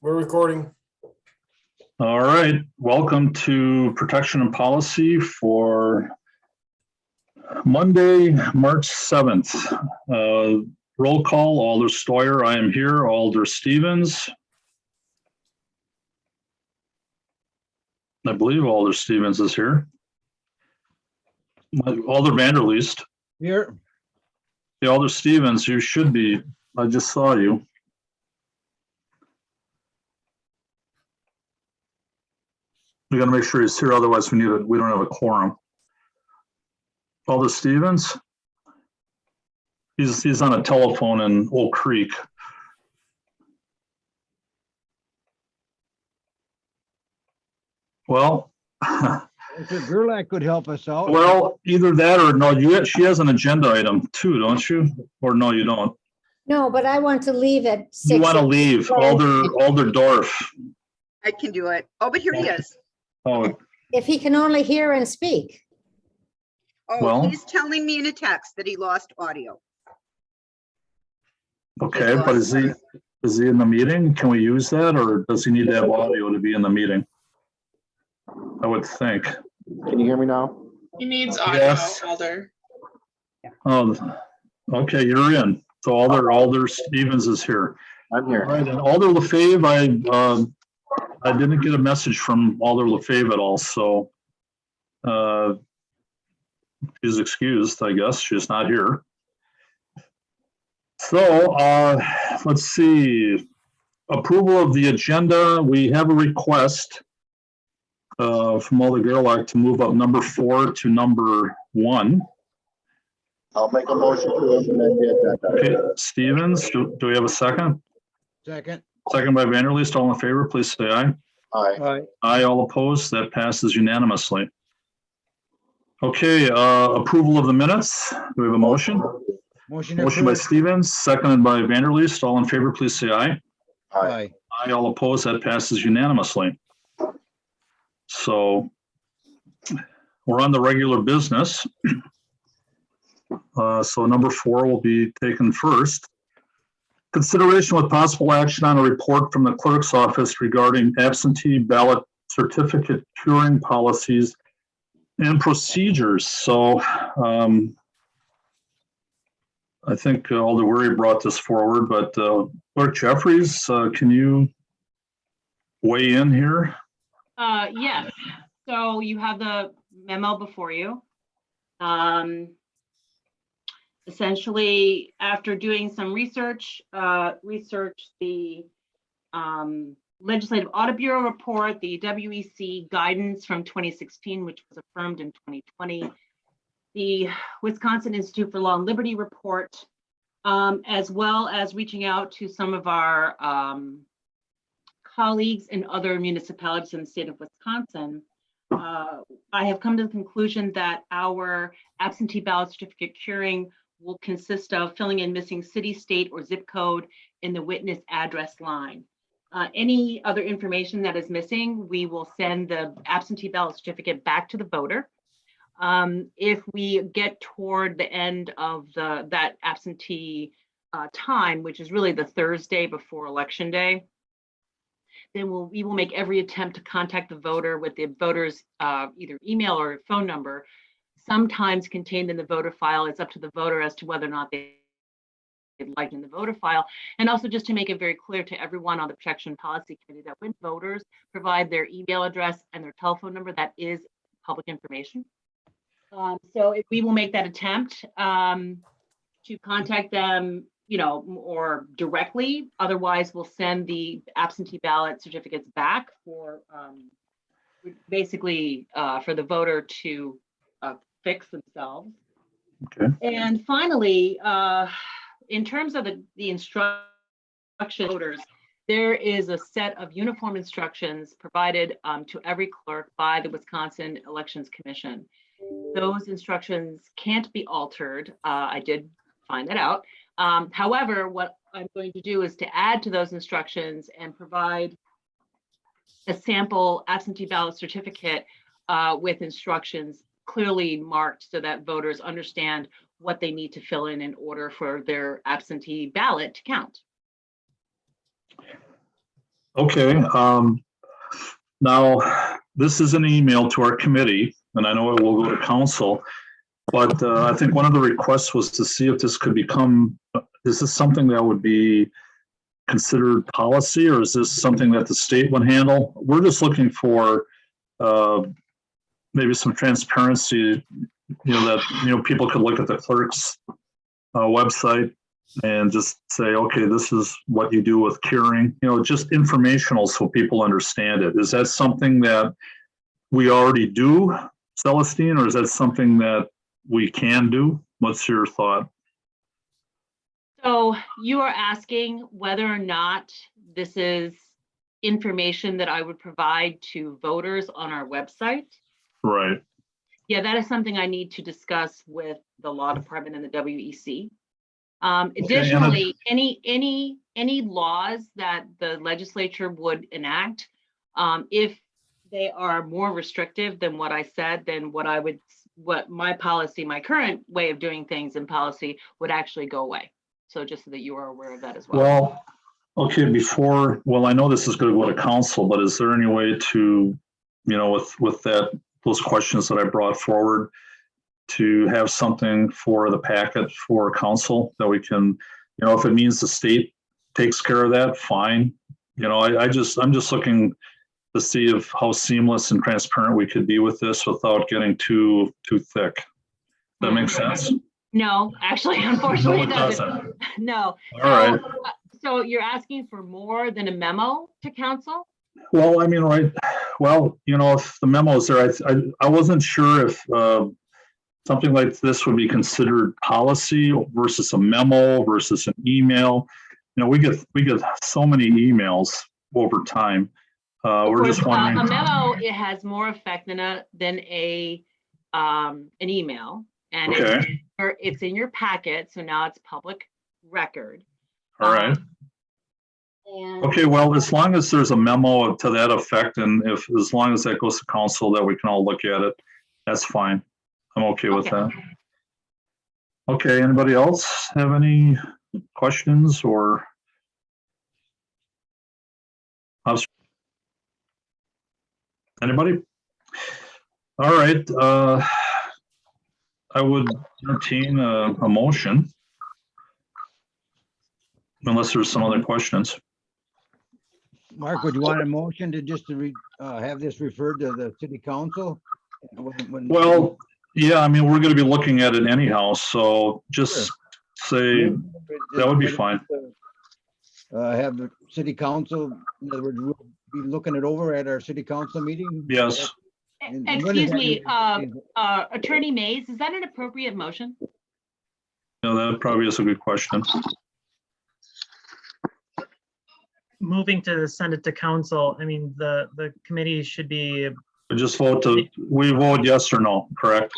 We're recording. All right, welcome to Protection and Policy for Monday, March 7th. Roll call, Alder Steuer, I am here. Alder Stevens. I believe Alder Stevens is here. Alder Vanderleest. Here. The Alder Stevens, you should be. I just saw you. We got to make sure he's here, otherwise we don't have a quorum. Alder Stevens? He's on a telephone in Oak Creek. Well, If Gerlach could help us out. well, either that or no, she has an agenda item too, don't you? Or no, you don't? No, but I want to leave at 6. You want to leave, Alder Dorf. I can do it. Oh, but here he is. Oh, If he can only hear and speak. Oh, Well- he's telling me in a text that he lost audio. okay, but is he in the meeting? Can we use that, or does he need to have audio to be in the meeting? I would think. Can you hear me now? He needs audio, Yes. Alder. Oh, okay, you're in. So Alder Stevens is here. I'm All here. right, and Alder LaFave, I didn't get a message from Alder LaFave at all, so she's excused, I guess. She's not here. So let's see. Approval of the agenda. We have a request from Alder Gerlach to move up number 4 to number 1. I'll make a motion to amend the agenda. Okay, Stevens, do we have a second? Second. Second by Vanderleest. All in favor, please say aye. Aye. Aye. Aye, all opposed. That passes unanimously. Okay, approval of the minutes. Do we have a motion? Motion Motion by approved. Stevens, seconded by Vanderleest. All in favor, please say aye. Aye. Aye. Aye, all opposed. That passes unanimously. So we're on the regular business. So number 4 will be taken first. Consideration with possible action on a report from the clerk's office regarding absentee ballot certificate curing policies and procedures. So I think Alder Weary brought this forward, but Clerk Jeffries, can you weigh in here? Yes, so you have the memo before you. Essentially, after doing some research, the Legislative Audit Bureau report, the WEC guidance from 2016, which was affirmed in 2020, the Wisconsin Institute for Law and Liberty report, as well as reaching out to some of our colleagues in other municipalities in the state of Wisconsin. I have come to the conclusion that our absentee ballot certificate curing will consist of filling in missing city, state, or zip code in the witness address line. Any other information that is missing, we will send the absentee ballot certificate back to the voter. If we get toward the end of that absentee time, which is really the Thursday before Election Day, then we will make every attempt to contact the voter with the voter's either email or phone number. Sometimes contained in the voter file. It's up to the voter as to whether or not they'd like in the voter file. And also just to make it very clear to everyone on the Protection Policy Committee that when voters provide their email address and their telephone number, that is public information. So if we will make that attempt to contact them, or directly. Otherwise, we'll send the absentee ballot certificates back for basically for the voter to fix themselves. Okay. And finally, in terms of the instruction voters, there is a set of uniform instructions provided to every clerk by the Wisconsin Elections Commission. Those instructions can't be altered. I did find that out. However, what I'm going to do is to add to those instructions and provide a sample absentee ballot certificate with instructions clearly marked so that voters understand what they need to fill in order for their absentee ballot to count. Okay, now, this is an email to our committee, and I know it will go to council. But I think one of the requests was to see if this could become, is this something that would be considered policy, or is this something that the state would handle? We're just looking for maybe some transparency, that, people could look at the clerk's website and just say, okay, this is what you do with curing, just informational so people understand it. Is that something that we already do, Celestine, or is that something that we can do? What's your thought? So you are asking whether or not this is information that I would provide to voters on our website? Right. Yeah, that is something I need to discuss with the law department and the WEC. Additionally, any laws that the legislature would enact, if they are more restrictive than what I said, then what my policy, my current way of doing things in policy would actually go away. So just so that you are aware of that as well. Well, okay, I know this is going to go to council, but is there any way to, with those questions that I brought forward, to have something for the packet for council that we can, if it means the state takes care of that, fine. I'm just looking to see if how seamless and transparent we could be with this without getting too thick. That makes sense? No, actually, unfortunately, No, it doesn't. No. All right. So you're asking for more than a memo to council? Well, I mean, right. Well, if the memo is there, I wasn't sure if something like this would be considered policy versus a memo versus an email. We get so many emails over time. We're just wondering. A memo, it has more effect than an email, and Okay. it's in your packet, so now it's public record. All right. Okay, well, as long as there's a memo to that effect, and as long as that goes to council, that we can all look at it, that's fine. I'm okay with that. Okay, anybody else have any questions or? Anybody? All right, I would entertain a motion. Unless there's some other questions. Mark, would you want a motion to just have this referred to the city council? Well, yeah, I mean, we're going to be looking at it anyhow, so just say that would be fine. Have the city council, in other words, we'll be looking it over at our city council meeting? Yes. And when is Excuse me, that? Attorney Mays, is that an appropriate motion? No, that probably is a good question. Moving to send it to council, I mean, the committee should be, We just we vote yes or no, correct?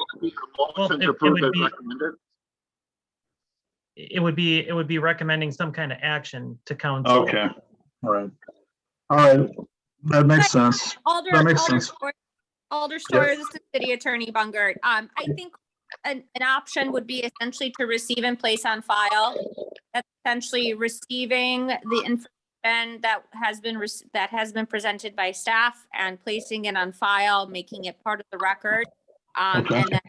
Motion to it approve would as be- recommended. it would be recommending some kind of action to council. Okay, all right. All right, that makes sense. That makes sense. Alder Steuer, this is City Attorney Bungert. I think an option would be essentially to receive and place on file. That's essentially receiving the information that has been presented by staff and placing it on file, making it part of the record. Okay. And then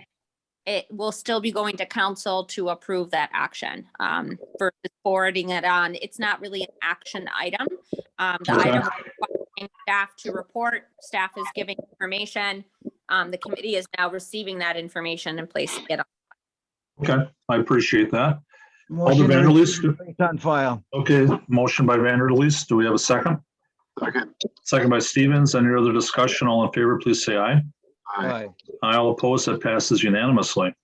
it will still be going to council to approve that action, versus forwarding it on. It's not really an action item. The Okay. item requiring staff to report, staff is giving information. The committee is now receiving that information and placing it on. Okay, I appreciate that. Motion to Vanderleest? receive and place on file. Okay, motion by Vanderleest. Do we have a second? Second. Second by Stevens. Any other discussion? All in favor, please say aye. Aye. Aye, all opposed. That passes unanimously.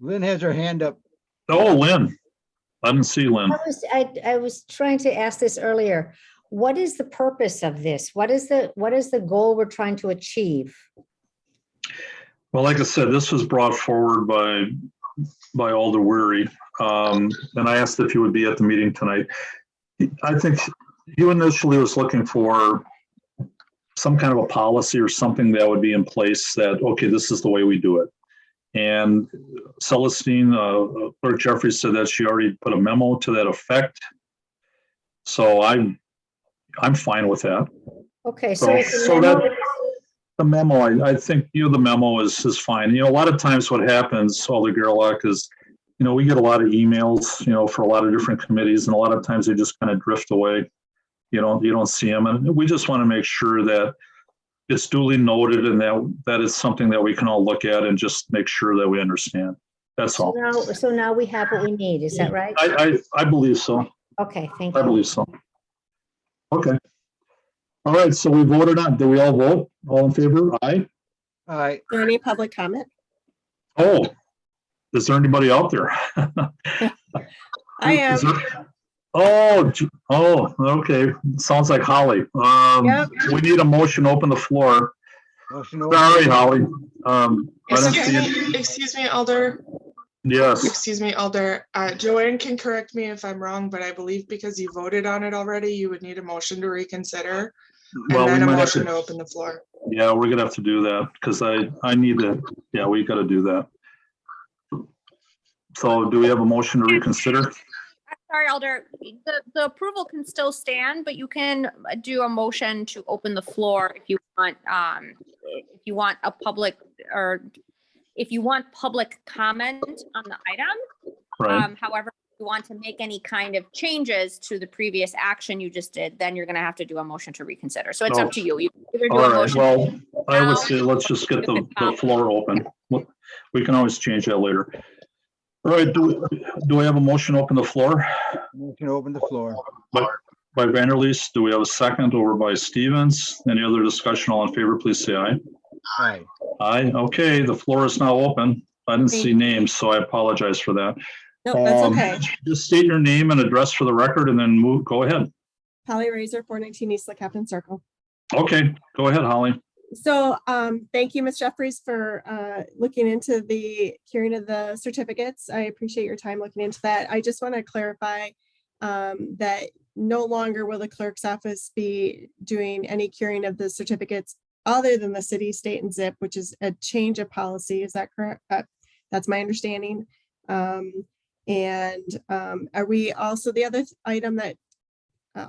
Lynn has her hand up. Oh, Lynn. I didn't see Lynn. I was trying to ask this earlier. What is the purpose of this? What is the goal we're trying to achieve? Well, like I said, this was brought forward by Alder Weary. And I asked if he would be at the meeting tonight. I think he initially was looking for some kind of a policy or something that would be in place that, okay, this is the way we do it. And Celestine, Clerk Jeffries said that she already put a memo to that effect. So I'm fine with that. Okay, So, so it's a so memo. that, the memo, I think, the memo is fine. A lot of times what happens, Alder Gerlach, is, we get a lot of emails, for a lot of different committees, and a lot of times they just kind of drift away. You don't see them, and we just want to make sure that it's duly noted and that is something that we can all look at and just make sure that we understand. That's So all. now we have what we need, is that right? I believe so. Okay, thank I you. believe so. Okay. All right, so we voted on, do we all vote? All in favor? Aye. All right, Is there any public comment? Oh, is there anybody out there? I Is am. there- Oh, okay. Sounds like Holly. Yep. We need a motion to open the floor. motion open. Sorry, Holly. I didn't see it. Excuse me, Alder. Yes, Excuse me, Alder. Joanne can correct me if I'm wrong, but I believe because you voted on it already, you would need a motion to reconsider well, and we then a might have motion to to, open the floor. yeah, we're gonna have to do that because I need to, yeah, we gotta do that. So do we have a motion to reconsider? Sorry, Alder, the approval can still stand, but you can do a motion to open the floor if you want a public, or if you want public comment on the item. Right, However, if you want to make any kind of changes to the previous action you just did, then you're gonna have to do a motion to reconsider. So it's Oh. up to you. You can either do all a right, motion. well, I would now. say let's just get the floor open. We can always change that later. All right, do we have a motion to open the floor? Motion open the floor. By Vanderleest, do we have a second over by Stevens? Any other discussion? All in favor, please say aye. Aye. Aye, okay, the floor is now open. I didn't see Thank names, so I apologize for that. No, that's okay. Just state your name and address for the record and then go ahead. Holly Razor, 419 East Captain Circle. Okay, go ahead, Holly. So thank you, Ms. Jeffries, for looking into the curing of the certificates. I appreciate your time looking into that. I just want to clarify that no longer will the clerk's office be doing any curing of the certificates other than the city, state, and zip, which is a change of policy. Is that correct? That's my understanding. Are we also, the other item that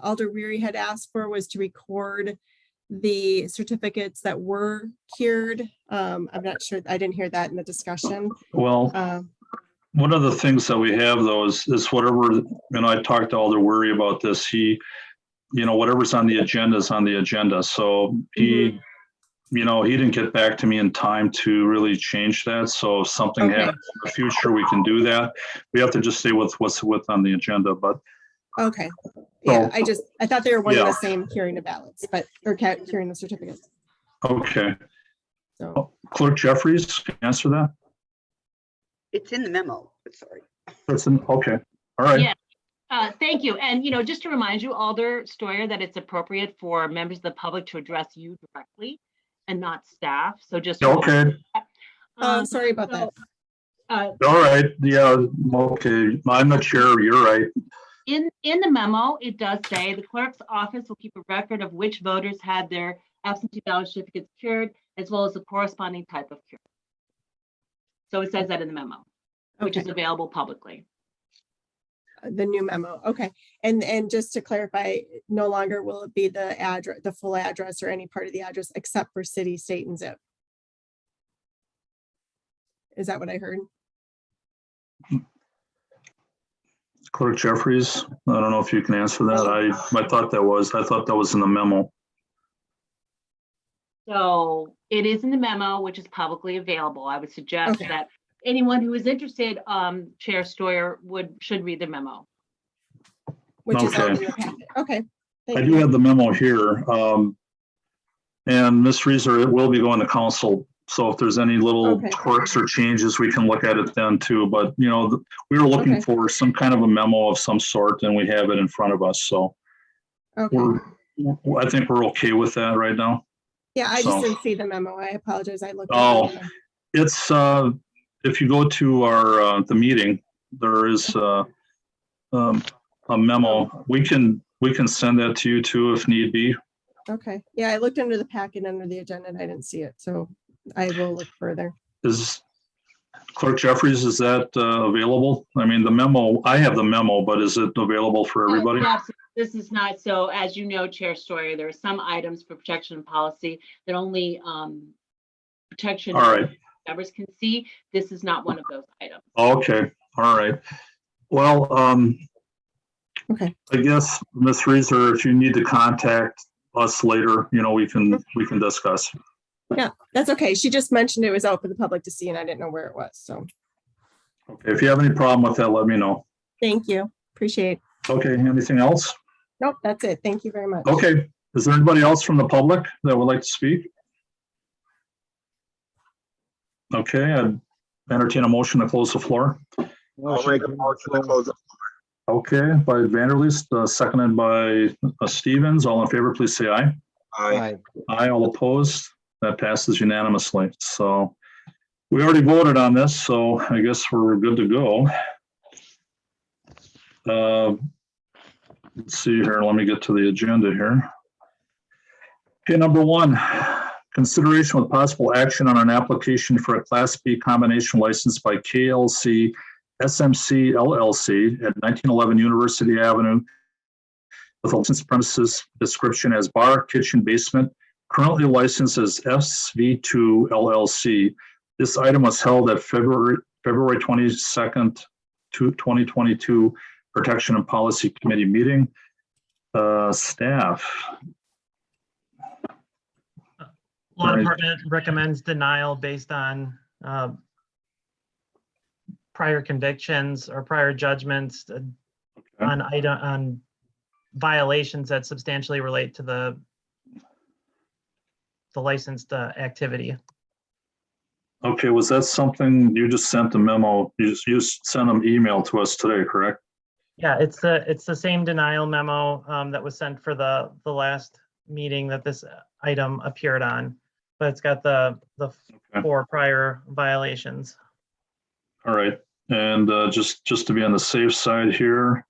Alder Weary had asked for was to record the certificates that were cured. I'm not sure, I didn't hear that in the discussion. Well, one of the things that we have though is whatever, I talked to Alder Weary about this. He, whatever's on the agenda is on the agenda. So he, he didn't get back to me in time to really change that. So if something Okay. happens in the future, we can do that. We have to just stay with what's on the agenda, but Okay, yeah, So- I thought they were one and Yeah. the same curing the ballots, or curing the certificates. okay. So, Clerk Jeffries, can you answer that? It's in the memo, but sorry. Okay, all right. Yeah. Thank you. And, just to remind you, Alder Stoyer, that it's appropriate for members of the public to address you directly and not staff. So just. Okay, sorry about that. all right, yeah, okay, I'm the chair, you're right. In the memo, it does say the clerk's office will keep a record of which voters had their absentee ballot certificates cured, as well as the corresponding type of cure. So it says that in the memo, which is Okay, available publicly. the new memo, okay. And just to clarify, no longer will it be the address, the full address or any part of the address except for city, state, and zip? Is that what I heard? Clerk Jeffries, I don't know if you can answer that. I thought that was in the memo. So it is in the memo, which is publicly available. I would suggest Okay. that anyone who is interested, Chair Stoyer should read the memo. Which is all in Okay. your packet. Okay. I Thank do you. have the memo here. And Ms. Reeser, it will be going to council. So if there's any little Okay. quirks or changes, we can look at it then too. But, we were looking Okay. for some kind of a memo of some sort and we have it in front of us. So Okay. I think we're okay with that right now. Yeah, I so- just didn't see the memo. I apologize. I looked. Oh. at it. It's, if you go to our, the meeting, there is a memo. We can send that to you too if need be. Okay. Yeah, I looked under the packet under the agenda and I didn't see it. So I will look further. Is Clerk Jeffries, is that available? I mean, the memo, I have the memo, but is it available for everybody? Yes, this is not, so as you know, Chair Stoyer, there are some items for protection and policy that only protection All right. members can see. This is not one of those items. Okay, all right. Well, Okay. I guess, Ms. Reeser, if you need to contact us later, you know, we can discuss. Yeah, that's okay. She just mentioned it was out for the public to see and I didn't know where it was. So Okay, if you have any problem with that, let me know. thank you. Appreciate. Okay, anything else? Nope, that's it. Thank you very much. Okay, is there anybody else from the public that would like to speak? Okay, I'd entertain a motion to close the floor. I'll make a motion to close. Okay, by Vanderleest, seconded by Stevens. All in favor, please say aye. Aye. Aye, all opposed. That passes unanimously. So we already voted on this, so I guess we're good to go. Let's see here. Let me get to the agenda here. Okay, number one, consideration with possible action on an application for a Class B combination license by KLC SMC LLC at 1911 University Avenue with a license premises description as bar, kitchen, basement, currently licensed as SV2 LLC. This item was held at February 22nd, 2022 Protection and Policy Committee meeting. Staff. Law Department recommends denial based on prior convictions or prior judgments on violations that substantially relate to the licensed activity. Okay, was that something you just sent a memo? You just sent an email to us today, correct? Yeah, it's the same denial memo that was sent for the last meeting that this item appeared on, but it's got the Okay. 4 prior violations. All right, and just to be on the safe side here,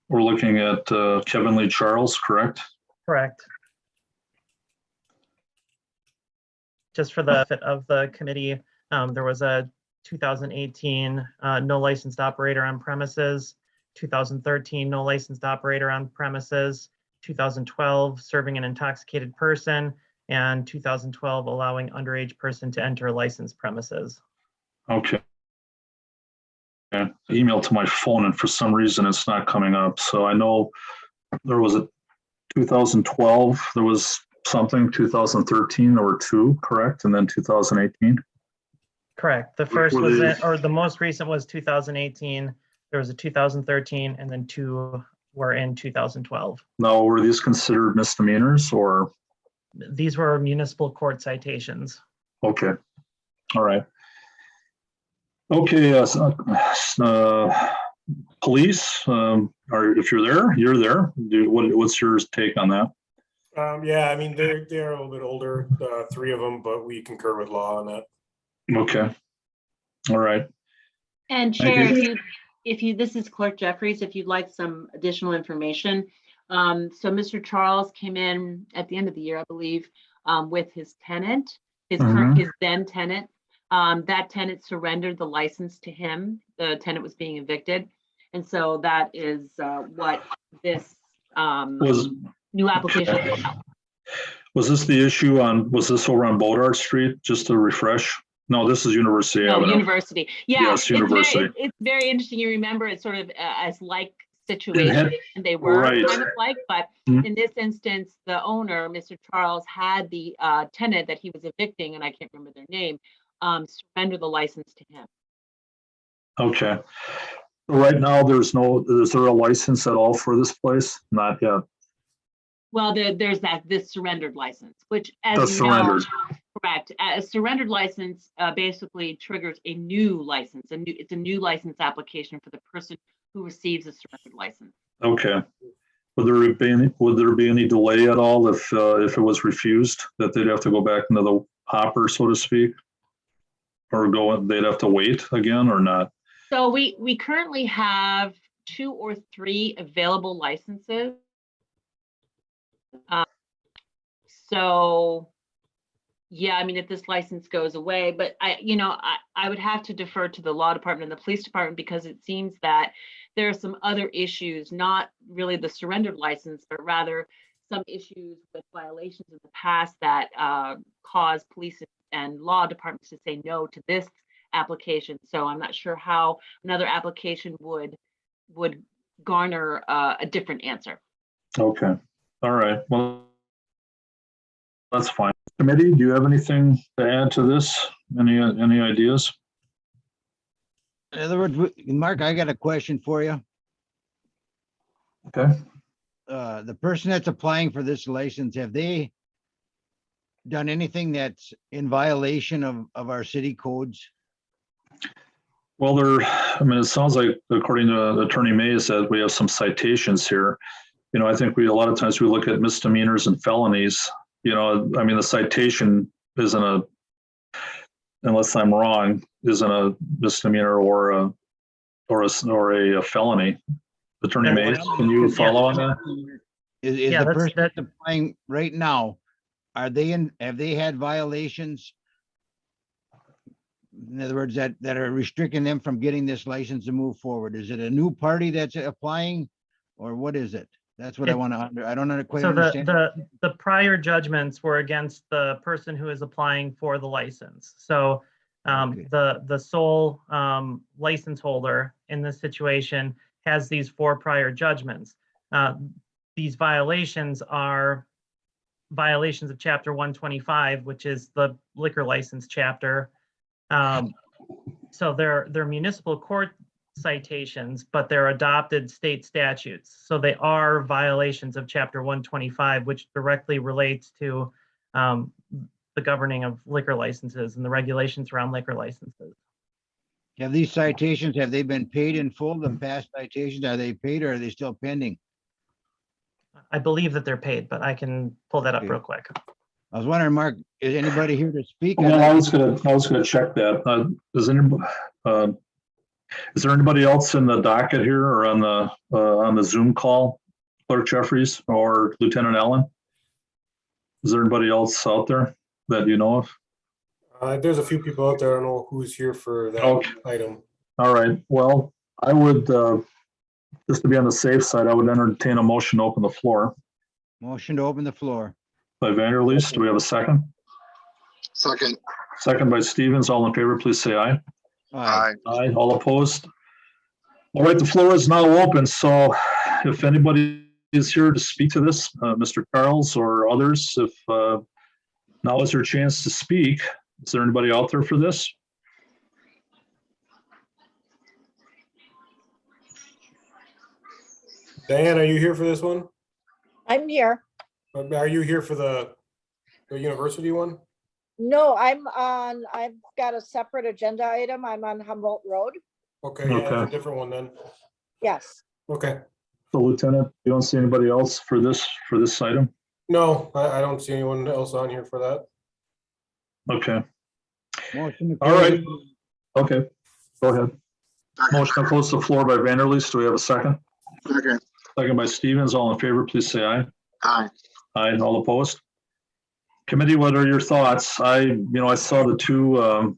we're looking at Kevin Lee Charles, correct? Correct. Just for the benefit of the committee, there was a 2018 no licensed operator on premises, 2013 no licensed operator on premises, 2012 serving an intoxicated person, and 2012 allowing underage person to enter licensed premises. Okay. Yeah, email to my phone and for some reason it's not coming up. So I know there was a 2012, there was something, 2013, there were 2, correct? And then 2018? Correct. The first was, or the most recent was 2018. There was a 2013 and then 2 were in 2012. Now, were these considered misdemeanors or? These were municipal court citations. Okay, all right. Okay, police, or if you're there, you're there. What's your take on that? Yeah, I mean, they're a little bit older, 3 of them, but we concur with law on that. Okay, all right. And Chair, this is Clerk Jeffries, if you'd like some additional information. So Mr. Charles came in at the end of the year, I believe, with his tenant, his then tenant. That tenant surrendered the license to him. The tenant was being evicted. And so that is what this new application is about. Was this the issue was this over on Bodart Street, just to refresh? No, this is University Avenue. University. Yeah, yes, University. It's very interesting. You remember it's sort of as like situation, and they were right. kind of like, but in this instance, the owner, Mr. Charles, had the tenant that he was evicting, and I can't remember their name, surrender the license to him. Okay. Right now, is there a license at all for this place? Not yet. Well, there's this surrendered license, which, as you know, correct. A surrendered license basically triggers a new license. It's a new license application for the person who receives a surrendered license. Okay. Would there be any delay at all if it was refused, that they'd have to go back into the hopper, so to speak, or they'd have to wait again, or not? So we currently have 2 or 3 available licenses. So yeah, I mean, if this license goes away, but I would have to defer to the law department and the police department because it seems that there are some other issues, not really the surrendered license, but rather some issues with violations in the past that cause police and law departments to say no to this application. So I'm not sure how another application would garner a different answer. Okay, all right, well, that's fine. Committee, do you have anything to add to this? Any ideas? In other words, Mark, I got a question for you. Okay, The person that's applying for this license, have they done anything that's in violation of our city codes? well, it sounds like according to Attorney Mays that we have some citations here. I think a lot of times we look at misdemeanors and felonies, the citation isn't unless I'm wrong, isn't a misdemeanor or a felony. Attorney Yeah, Mays, can you follow on that? Is Yeah, the that's- person that- that's applying right now, have they had violations? In other words, that are restricting them from getting this license to move forward? Is it a new party that's applying or what is it? That's what I want to, I don't quite So understand. the prior judgments were against the person who is applying for the license. So Okay. the sole license holder in this situation has these 4 prior judgments. These violations are violations of Chapter 125, which is the liquor license chapter. So they're municipal court citations, but they're adopted state statutes. So they are violations of Chapter 125, which directly relates to the governing of liquor licenses and the regulations around liquor licenses. Have these citations, have they been paid in full? The past citations, are they paid or are they still pending? I believe that they're paid, but I can pull that up Okay. real quick. I was wondering, Mark, is anybody here to speak? Well, I was gonna check that. Is there anybody else in the docket here or on the Zoom call? Clerk Jeffries or Lieutenant Allen? Is there anybody else out there that you know of? There's a few people out there. I don't know who's here for that Okay. item. All right, well, I would, just to be on the safe side, I would entertain a motion to open the floor. Motion to open the floor. By Vanderleest, do we have a second? Second. Second by Stevens, all in favor, please say aye. Aye. Aye, all opposed? All right, the floor is now open, so if anybody is here to speak to this, Mr. Charles or others, if now is your chance to speak. Is there anybody out there for this? Diane, are you here for this one? I'm here. Are you here for the university one? No, I've got a separate agenda item. I'm on Humboldt Road. Okay, yeah, it's Okay. a different one then. Yes. Okay. So Lieutenant, you don't see anybody else for this item? No, I don't see anyone else on here for that. Okay, Motion to all close. right, okay, go ahead. Motion to close the floor by Vanderleest, do we have a second? Second. Second by Stevens, all in favor, please say aye. Aye. Aye, all opposed? Committee, what are your thoughts? I saw the 2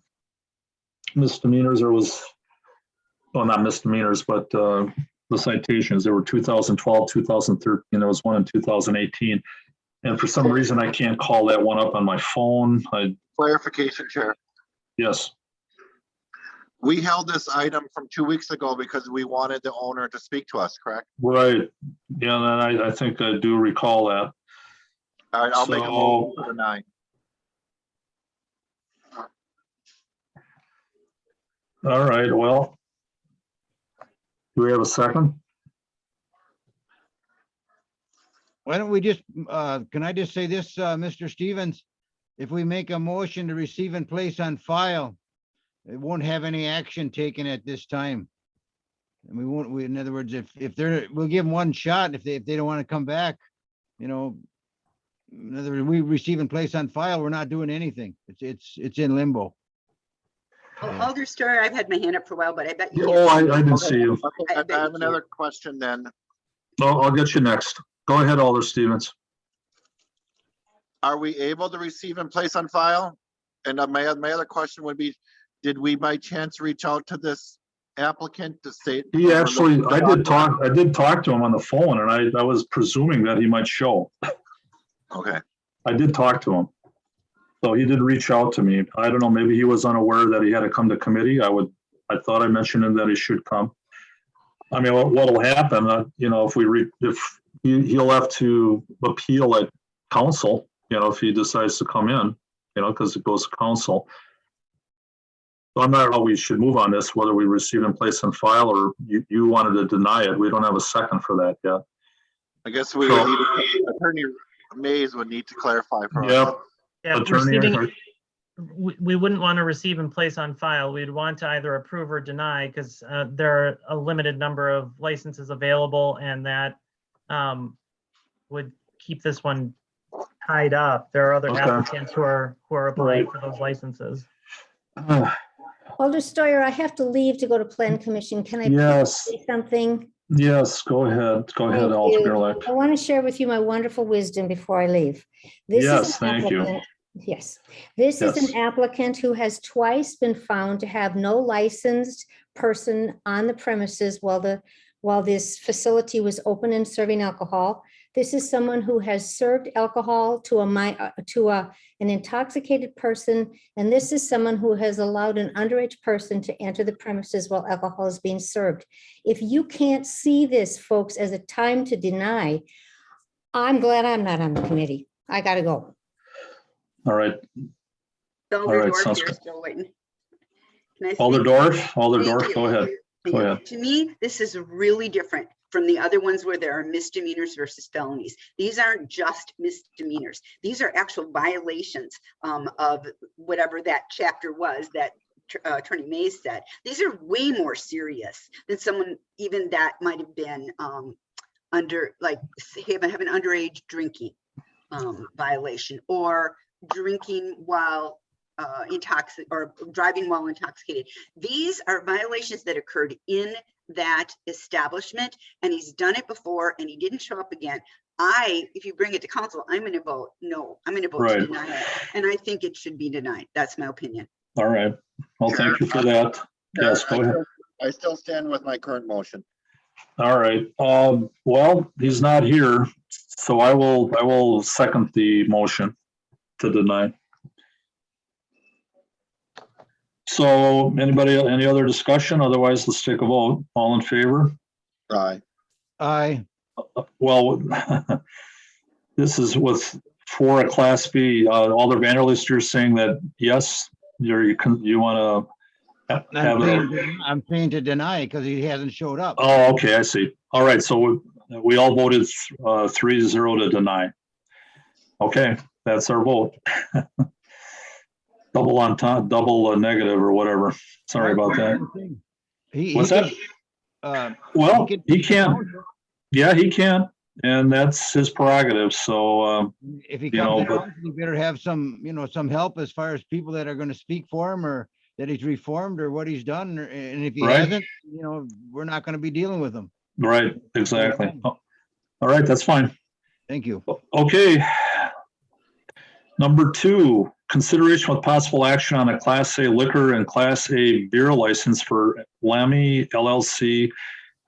misdemeanors, well, not misdemeanors, but the citations. There were 2012, 2013, there was one in 2018. And for some reason, I can't call that one up on my phone. Clarification, Chair. Yes, We held this item from 2 weeks ago because we wanted the owner to speak to us, correct? right. Yeah, and I think I do recall that. All right, I'll make a motion to deny. All right, well. Do we have a second? Why don't we just, can I just say this, Mr. Stevens? If we make a motion to receive and place on file, it won't have any action taken at this time. And we won't, in other words, if they're, we'll give them one shot if they don't want to come back, in other words, we receive and place on file, we're not doing anything. It's in limbo. Alder Story, I've had my hand up for a while, but I bet you. Oh, I didn't see you. Okay, I have another question then. I'll get you next. Go ahead, Alder Stevens. are we able to receive and place on file? And my other question would be, did we by chance reach out to this applicant to say? He actually, I did talk to him on the phone, and I was presuming that he might show. Okay, I did talk to him. So he did reach out to me. I don't know, maybe he was unaware that he had to come to committee. I thought I mentioned him that he should come. I mean, what'll happen, if he'll have to appeal at council, if he decides to come in, because it goes to council. So I'm not sure how we should move on this, whether we receive and place on file, or you wanted to deny it. We don't have a second for that yet. I guess we would need, Attorney Mays would need to clarify for us. Yep. Yeah, Attorney, we wouldn't want to receive and place on file. We'd want to either approve or deny, because there are a limited number of licenses available, and that would keep this one tied up. There are other Okay. applicants who are applying for those licenses. Alder Steuer, I have to leave to go to Plan Commission. Can I Yes. say something? Yes, go ahead. Go ahead, Thank Alder you. Gerlach. I want to share with you my wonderful wisdom before I leave. This is Yes, an thank you. applicant- Yes, this is Yes. an applicant who has twice been found to have no licensed person on the premises while this facility was open and serving alcohol. This is someone who has served alcohol to an intoxicated person, and this is someone who has allowed an underage person to enter the premises while alcohol is being served. If you can't see this, folks, as a time to deny, I'm glad I'm not on the committee. I gotta go. All right. Alder right, Dorf sounds here, good. still waiting. Can I Alder speak? Dorf, Thank you. go ahead. Thank Go you. ahead. To me, this is really different from the other ones where there are misdemeanors versus felonies. These aren't just misdemeanors. These are actual violations of whatever that chapter was that Attorney Mays said. These are way more serious than someone even that might have been under, like, have an underage drinking violation, or drinking while intoxicated, or driving while intoxicated. These are violations that occurred in that establishment, and he's done it before and he didn't show up again. If you bring it to council, I'm going to vote no. I'm going to vote Right. to deny it, and I think it should be denied. That's my opinion. All right. Well, thank you for that. Yes, go ahead. I still stand with my current motion. All right. Well, he's not here, so I will second the motion to deny. So any other discussion? Otherwise, let's take a vote. All in favor? Aye. Aye. Well, this is with for a Class B. Alder Vanderleest, you're saying that yes, you want to have it. I'm saying to deny because he hasn't showed up. Oh, okay, I see. All right, so we all voted 3-0 to deny. Okay, that's our vote. Double on top, double negative or whatever. Sorry about that. What's that? Well, he can. Yeah, he can, and that's his prerogative. So if he comes down, he better have some, some help as far as people that are going to speak for him, or that he's reformed, or what he's done. And if he hasn't, we're not going to be dealing with him. Right, exactly. All right, that's fine. Thank you. Okay. Number 2, consideration with possible action on a Class A liquor and Class A beer license for Lamy LLC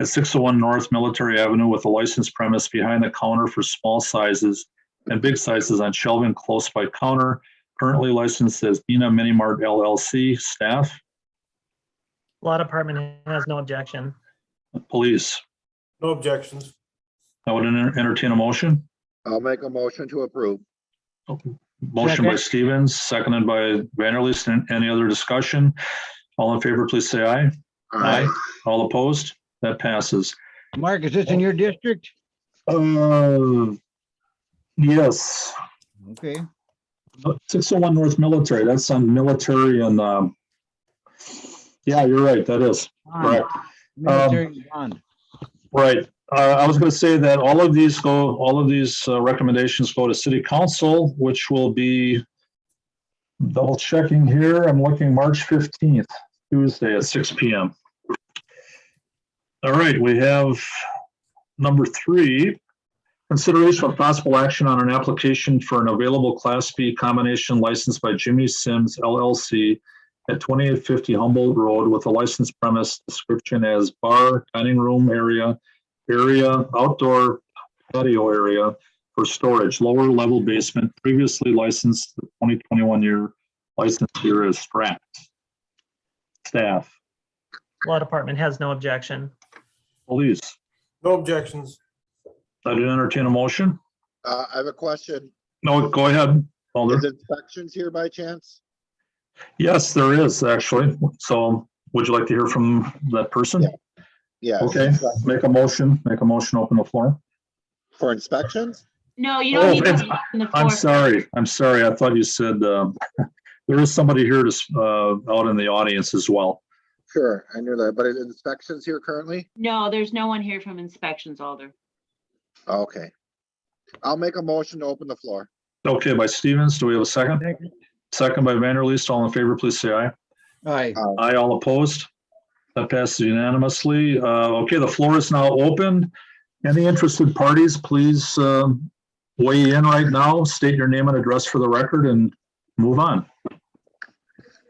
at 601 North Military Avenue with a licensed premise behind the counter for small sizes and big sizes on shelving close by counter. Currently licensed as Nina Mini Mart LLC. Staff? Law Department has no objection. Police? No objections. I would entertain a motion. I'll make a motion to approve. Motion by Stevens, seconded by Vanderleest. Any other discussion? All in favor, please say aye. Aye. All opposed? That passes. Mark, is this in your district? Yes. Okay. 601 North Military. That's on military and yeah, you're right. That is correct. Military bond. Right. I was going to say that all of these recommendations go to City Council, which will be double checking here. I'm looking March 15th, Tuesday at 6 p.m. All right. We have number 3, Consideration of possible action on an application for an available Class B combination license by Jimmy Sims LLC at 2850 Humboldt Road with a licensed premise description as bar, dining room area, outdoor patio area for storage, lower level basement, previously licensed, the 2021 year license here is Strat. Staff, Law Department has no objection. police, No objections. I did entertain a motion. I have a question. No, go ahead, Is Alder. inspections here by chance? Yes, there is actually. So would you like to hear from that person? Yeah. Yes. Okay, make a motion, open the floor. For inspections? No, you don't need to it's- open the I'm floor. sorry. I thought you said, there is somebody here to, out in the audience as well. Sure, I knew that, but is inspections here currently? No, there's no one here from inspections, Alder. Okay. I'll make a motion to open the floor. Okay, by Stevens, do we have a second? Second by Vanderleest, all in favor, please say aye. Aye. Aye, all opposed? That passes unanimously. Okay, the floor is now open. Any interested parties, please weigh in right now, state your name and address for the record and move on.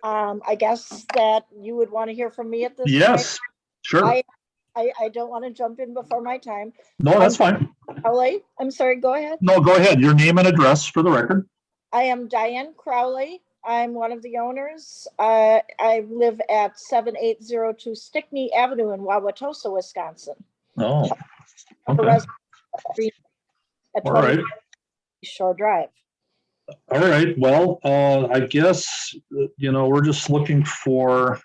I guess that you would want to hear from me at this point. Yes, sure. I don't want to jump in before my time. No, that's fine. Crowley, I'm sorry, go ahead. No, go ahead. Your name and address for the record. I am Diane Crowley. I'm one of the owners. I live at 7802 Stickney Avenue in Wauwatosa, Wisconsin. Oh, A okay. resident at All right. 20 Shore Drive. All right. Well, I guess, we're just looking for,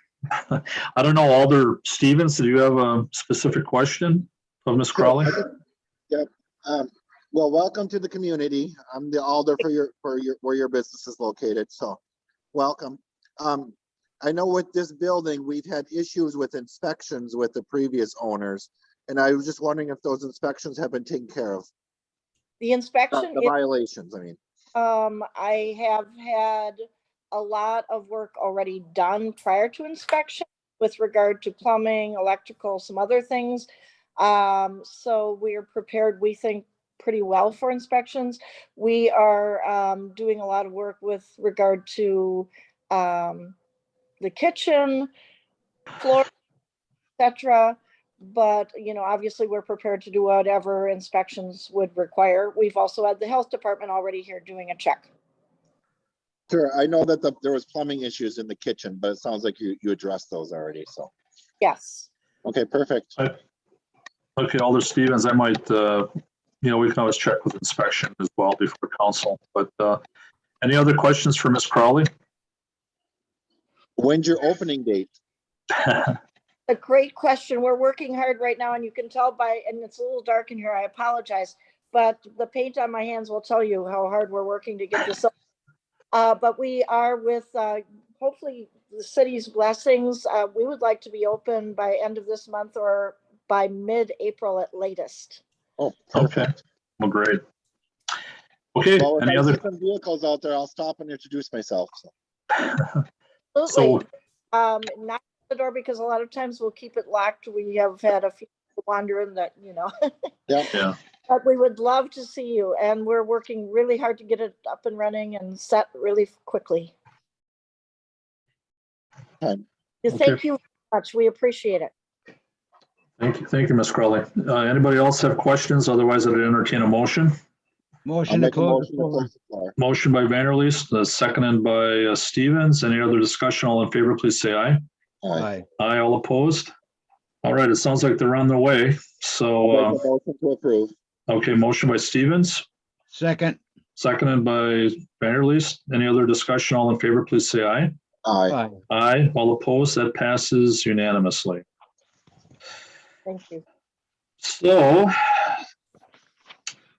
I don't know, Alder Stevens, do you have a specific question of Ms. Crowley? Yep. Well, welcome to the community. I'm the alder where your business is located, so welcome. I know with this building, we've had issues with inspections with the previous owners, and I was just wondering if those inspections have been taken care of. The inspection, The violations, I mean. I have had a lot of work already done prior to inspection with regard to plumbing, electrical, some other things. So we are prepared, we think, pretty well for inspections. We are doing a lot of work with regard to the kitchen, floor, etc. But, obviously we're prepared to do whatever inspections would require. We've also had the health department already here doing a check. Sure, I know that there was plumbing issues in the kitchen, but it sounds like you addressed those already, so. Yes. Okay, perfect. Okay, Alder Stevens, I might, we can always check with inspection as well before council, but any other questions for Ms. Crowley? When's your opening date? A great question. We're working hard right now, and you can tell and it's a little dark in here, I apologize, but the paint on my hands will tell you how hard we're working to get this up. But we are with, hopefully the city's blessings. We would like to be open by end of this month or by mid-April at latest. Oh, Okay, well, great. Okay, well, if any I other? see some vehicles out there, I'll stop and introduce myself. So. Absolutely. Not the door, because a lot of times we'll keep it locked. We have had a few people wander in that, Yeah. But we would love to see you, and we're working really hard to get it up and running and set really quickly. Okay. Thank you very much. We appreciate it. Thank you, Ms. Crowley. Anybody else have questions? Otherwise, I'd entertain a motion. I'll Motion to make a close the motion to floor. close the floor. Motion by Vanderleest, seconded by Stevens. Any other discussion? All in favor, please say aye. All right. Aye. Aye, all opposed? All right, it sounds like they're on their way. I'll So, make a motion to approve. okay, motion by Stevens, Second. seconded by Vanderleest. Any other discussion? All in favor, please say aye. Aye. Aye. Aye, all opposed? That passes unanimously. Thank you. So,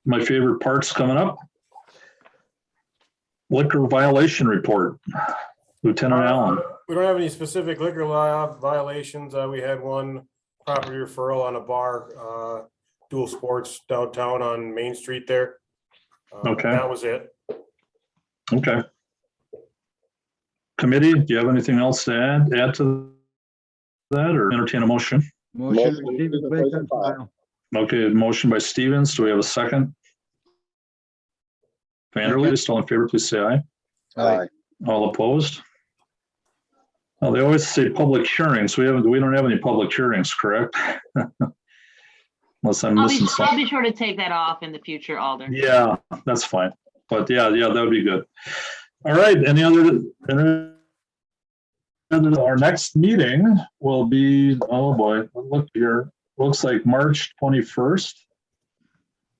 my favorite part's coming up. Liquor violation report. Lieutenant Allen. We don't have any specific liquor law violations. We had one property referral on a bar, Dual Sports downtown on Main Street there. Okay. That was it. Okay. Committee, do you have anything else to add to that or entertain a motion? Motion Motion to receive and place on file. Okay, motion by Stevens. Do we have a second? Vanderleest, all in favor, please say aye. Aye. All opposed? Well, they always say public hearings. We don't have any public hearings, correct? Unless I'm I'll missing be something. sure to take that off in the future, Alder. Yeah, that's fine. But yeah, that would be good. All right, any other, our next meeting will be, oh boy, look here, looks like March 21st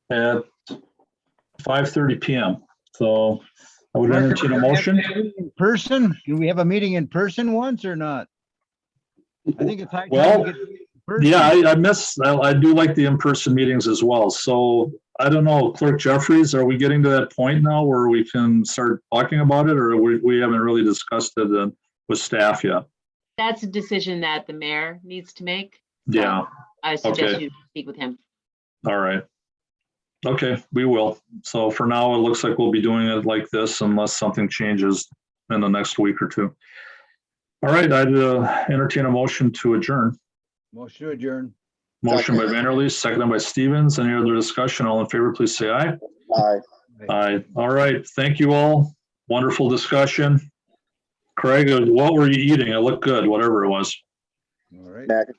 at 5:30 p.m. So I would entertain a motion. In person? Do we have a meeting in person once or not? I think it's high time Well, to get. in person. Yeah, I do like the in-person meetings as well. So I don't know, Clerk Jeffries, are we getting to that point now where we can start talking about it, or we haven't really discussed it with staff yet? That's a decision that the mayor needs to make. So Yeah, I suggest Okay. you speak with him. all right. Okay, we will. So for now, it looks like we'll be doing it like this unless something changes in the next week or two. All right, I'd entertain a motion to adjourn. Motion to adjourn. Motion by Vanderleest, seconded by Stevens. Any other discussion? All in favor, please say aye. Aye. Aye. All right. Thank you all. Wonderful discussion. Craig, what were you eating? It looked good, whatever it was. All right. Mac and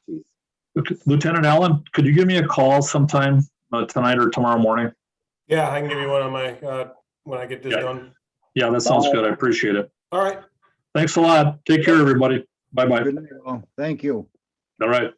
cheese. Lieutenant Allen, could you give me a call sometime tonight or tomorrow morning? Yeah, I can give you one on my, when I get this Yeah. done. Yeah, that sounds good. I appreciate it. All right. Thanks a lot. Take care, everybody. Bye-bye. Good night, all. Thank you. All right.